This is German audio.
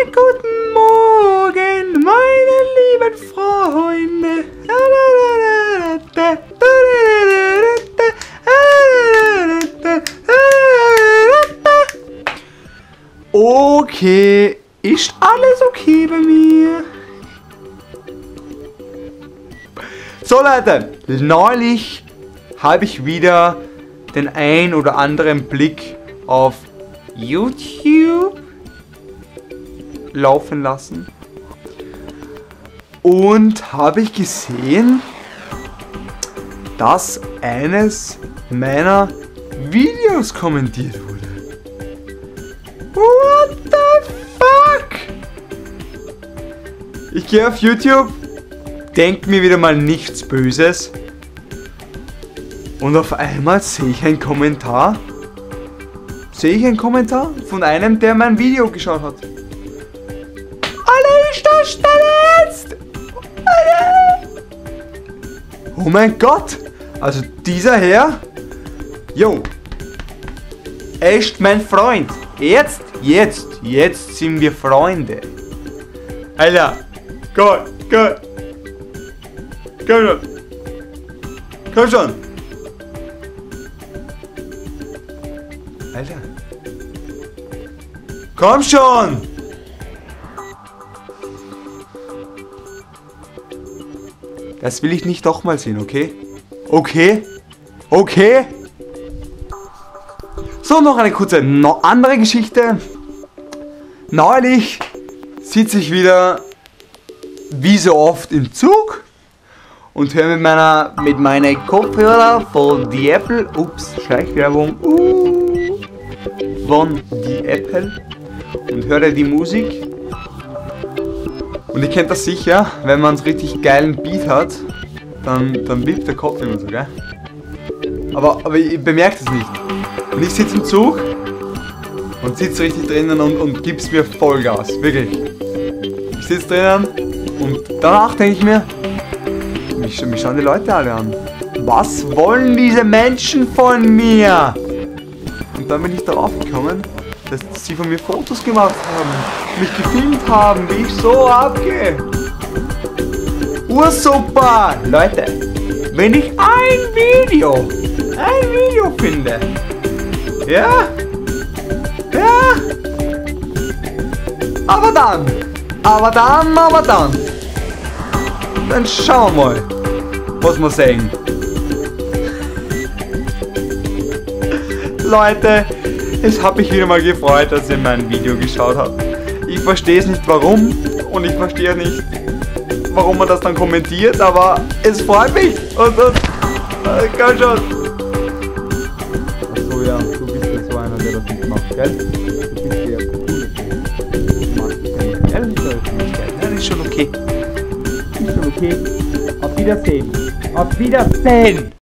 Guten Morgen, meine lieben Freunde. Okay, ist alles okay bei mir? So Leute, neulich habe ich wieder den ein oder anderen Blick auf YouTube laufen lassen und habe ich gesehen, dass eines meiner Videos kommentiert wurde. What the fuck? Ich gehe auf YouTube, denke mir wieder mal nichts Böses und auf einmal sehe ich einen Kommentar. Von einem, der mein Video geschaut hat. Alle ist das jetzt! Oh mein Gott! Also dieser Herr, yo, echt mein Freund. Jetzt sind wir Freunde. Alter, komm schon. Alter. Komm schon! Das will ich nicht doch mal sehen, okay? Okay? So, noch eine kurze andere Geschichte. Neulich sitze ich wieder, wie so oft, im Zug und höre mit meinen Kopfhörer von die Apple, Schleichwerbung, von die Apple und höre die Musik. Und ihr kennt das sicher, wenn man einen richtig geilen Beat hat, dann wippt der Kopf immer so, gell? Aber ihr bemerkt es nicht. Und ich sitze im Zug und sitze richtig drinnen und gib's mir Vollgas, wirklich. Ich sitze drinnen und danach denke ich mir, mich schauen die Leute alle an. Was wollen diese Menschen von mir? Und dann bin ich darauf gekommen, dass sie von mir Fotos gemacht haben, mich gefilmt haben, wie ich so abgehe. Ursuper! Leute, wenn ich ein Video finde, ja, aber dann schauen wir mal, was wir sehen. Leute, es hat mich wieder mal gefreut, dass ihr mein Video geschaut habt. Ich verstehe es nicht warum und ich verstehe nicht, warum man das dann kommentiert, aber es freut mich und komm schon. Achso, ja, du bist ja so einer, der das nicht macht, gell? Du bist ja cool. Du machst keine Öffentlichkeit. Ja, das ist schon okay. Auf Wiedersehen.